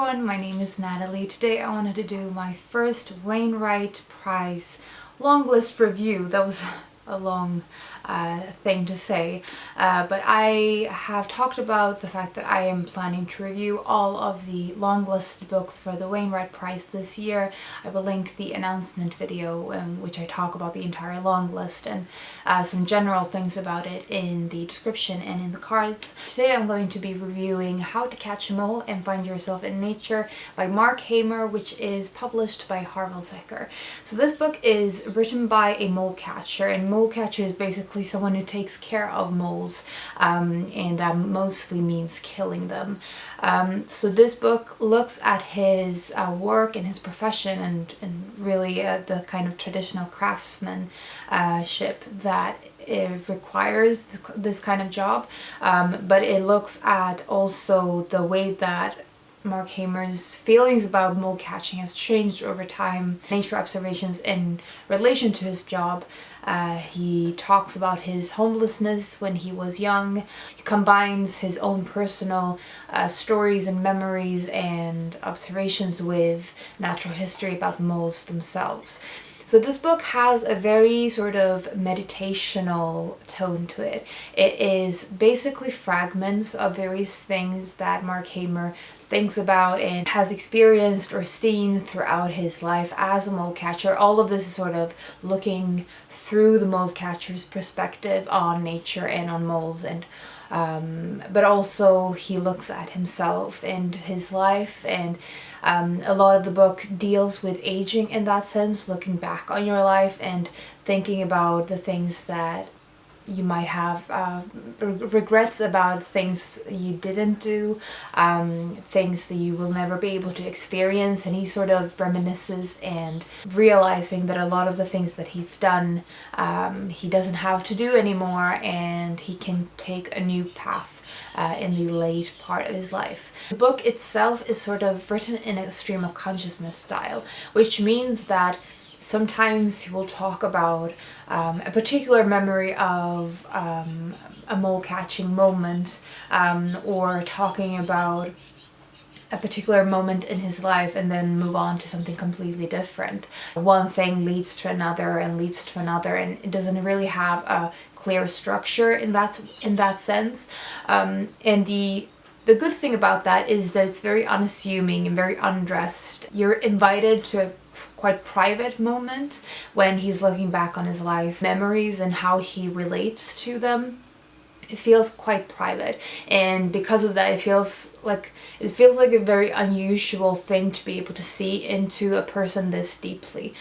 everyone, my name is Natalie. Today I wanted to do my first Wainwright Prize Longlist review. That was a long thing to say, but I have talked about the fact that I am planning to review all of the long-listed books for the Wainwright Prize this year. I will link the announcement video in which I talk about the entire long list and some general things about it in the description and in the cards. Today I'm going to be reviewing How to Catch a Mole and Find Yourself in Nature by Mark Hamer, which is published by Harvelzekker. So this book is written by a mole catcher, and mole catcher is basically someone who takes care of moles, and that mostly means killing them. So this book looks at his work and his profession and really the kind of traditional craftsmanship that it requires this kind of job, but it looks at also the way that Mark Hamer's feelings about mole catching has changed over time, nature observations in relation to his job. He talks about his homelessness when he was young. He combines his own personal stories and memories and observations with natural history about the moles themselves. So this book has a very sort of meditational tone to it. It is basically fragments of various things that Mark Hamer thinks about and has experienced or seen throughout his life as a mole catcher. All of this is sort of looking through the mole catcher's perspective on nature and on moles, and but also he looks at himself and his life, and a lot of the book deals with aging in that sense, looking back on your life and thinking about the things that you might have regrets about, things you didn't do, things that you will never be able to experience, and he sort of reminisces and realizing that a lot of the things that he's done he doesn't have to do anymore, and he can take a new path in the late part of his life. The book itself is sort of written in a stream of consciousness style, which means that sometimes he will talk about a particular memory of a mole catching moment, or talking about a particular moment in his life and then move on to something completely different. One thing leads to another and leads to another, and it doesn't really have a clear structure in that sense. And the good thing about that is that it's very unassuming and very undressed. You're invited to a quite private moment when he's looking back on his life memories and how he relates to them. It feels quite private, and because of that it feels like a very unusual thing to be able to see into a person this deeply.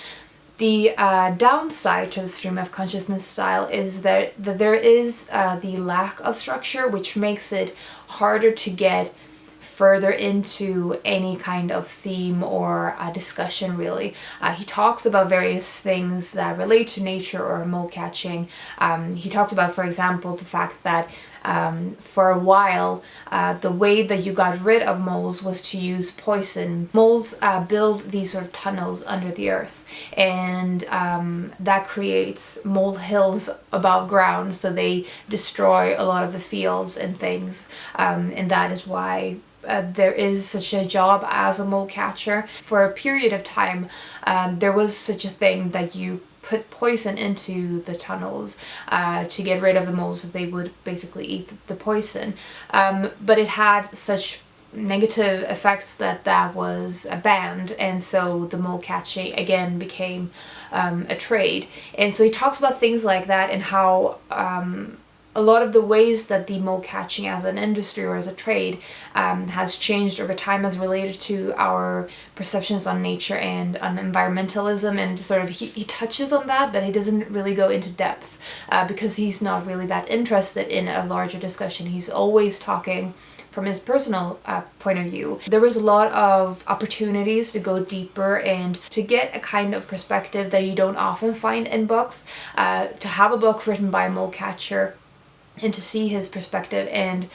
The downside to the stream of consciousness style is that there is the lack of structure, which makes it harder to get further into any kind of theme or discussion, really. He talks about various things that relate to nature or mole catching. He talks about, for example, the fact that for a while the way that you got rid of moles was to use poison. Moles build these sort of tunnels under the earth, and that creates mole hills above ground, so they destroy a lot of the fields and things, and that is why there is such a job as a mole catcher. For a period of time, there was such a thing that you put poison into the tunnels to get rid of the moles, so they would basically eat the poison. But it had such negative effects that was banned, and so the mole catching again became a trade. And so he talks about things like that and how a lot of the ways that the mole catching as an industry or as a trade has changed over time as related to our perceptions on nature and on environmentalism, and sort of he touches on that, but he doesn't really go into depth because he's not really that interested in a larger discussion. He's always talking from his personal point of view. There was a lot of opportunities to go deeper and to get a kind of perspective that you don't often find in books, to have a book written by a mole catcher and to see his perspective and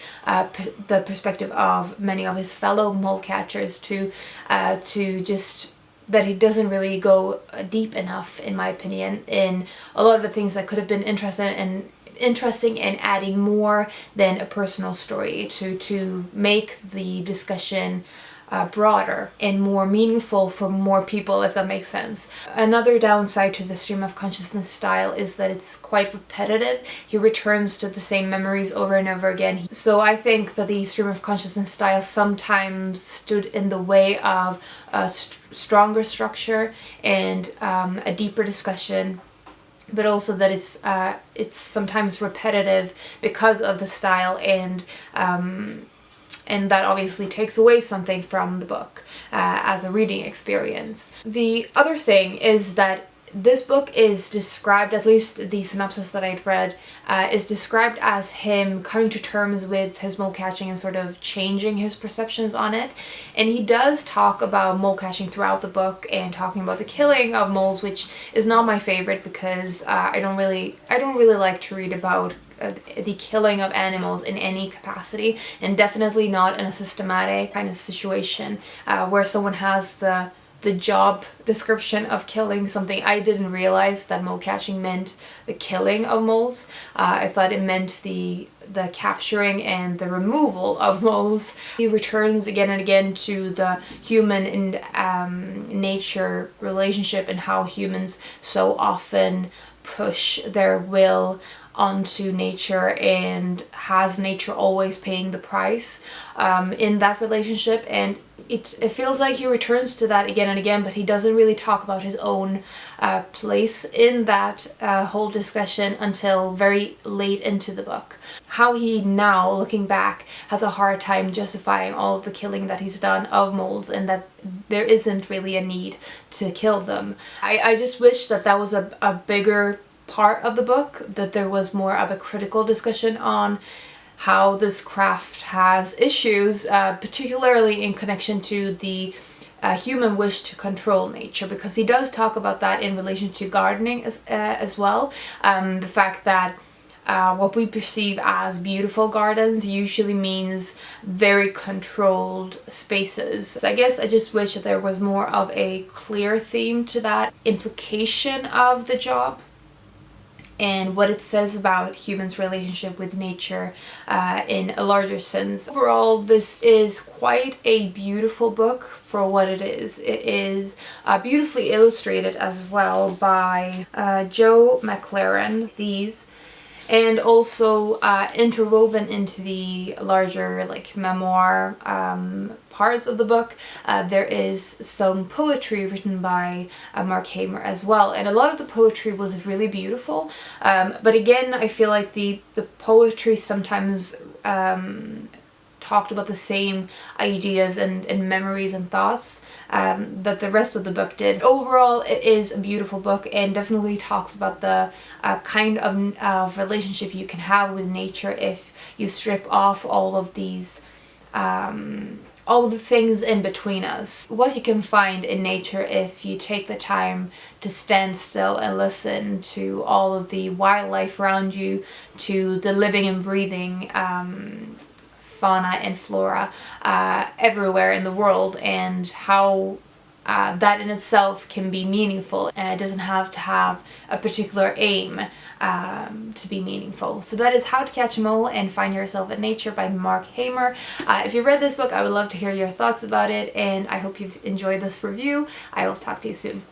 the perspective of many of his fellow mole catchers, to just that he doesn't really go deep enough, in my opinion, in a lot of the things that could have been interesting and adding more than a personal story to make the discussion broader and more meaningful for more people, if that makes sense. Another downside to the stream of consciousness style is that it's quite repetitive. He returns to the same memories over and over again. So I think that the stream of consciousness style sometimes stood in the way of a stronger structure and a deeper discussion, but also that it's sometimes repetitive because of the style, and that obviously takes away something from the book as a reading experience. The other thing is that this book is described, at least the synopsis that I'd read, is described as him coming to terms with his mole catching and sort of changing his perceptions on it. And he does talk about mole catching throughout the book and talking about the killing of moles, which is not my favorite because I don't really like to read about the killing of animals in any capacity, and definitely not in a systematic kind of situation where someone has the job description of killing something. I didn't realize that mole catching meant the killing of moles. I thought it meant the capturing and the removal of moles. He returns again and again to the human and nature relationship and how humans so often push their will onto nature, and has nature always paying the price in that relationship. And it feels like he returns to that again and again, but he doesn't really talk about his own place in that whole discussion until very late into the book. How he now, looking back, has a hard time justifying all of the killing that he's done of moles, and that there isn't really a need to kill them. I just wish that that was a bigger part of the book, that there was more of a critical discussion on how this craft has issues, particularly in connection to the human wish to control nature, because he does talk about that in relation to gardening as well. The fact that what we perceive as beautiful gardens usually means very controlled spaces. So I guess I just wish that there was more of a clear theme to that implication of the job and what it says about humans' relationship with nature in a larger sense. Overall, this is quite a beautiful book for what it is. It is beautifully illustrated as well by Joe McLaren. And also interwoven into the larger like memoir parts of the book, there is some poetry written by Mark Hamer as well, and a lot of the poetry was really beautiful, but again I feel like the poetry sometimes talked about the same ideas and memories and thoughts that the rest of the book did. Overall, it is a beautiful book and definitely talks about the kind of relationship you can have with nature if you strip off all of these all of the things in between us. What you can find in nature if you take the time to stand still and listen to all of the wildlife around you, to the living and breathing fauna and flora everywhere in the world, and how that in itself can be meaningful. It doesn't have to have a particular aim to be meaningful. So that is How to Catch a Mole and Find Yourself in Nature by Mark Hamer. If you've read this book, I would love to hear your thoughts about it, and I hope you've enjoyed this review. I will talk to you soon.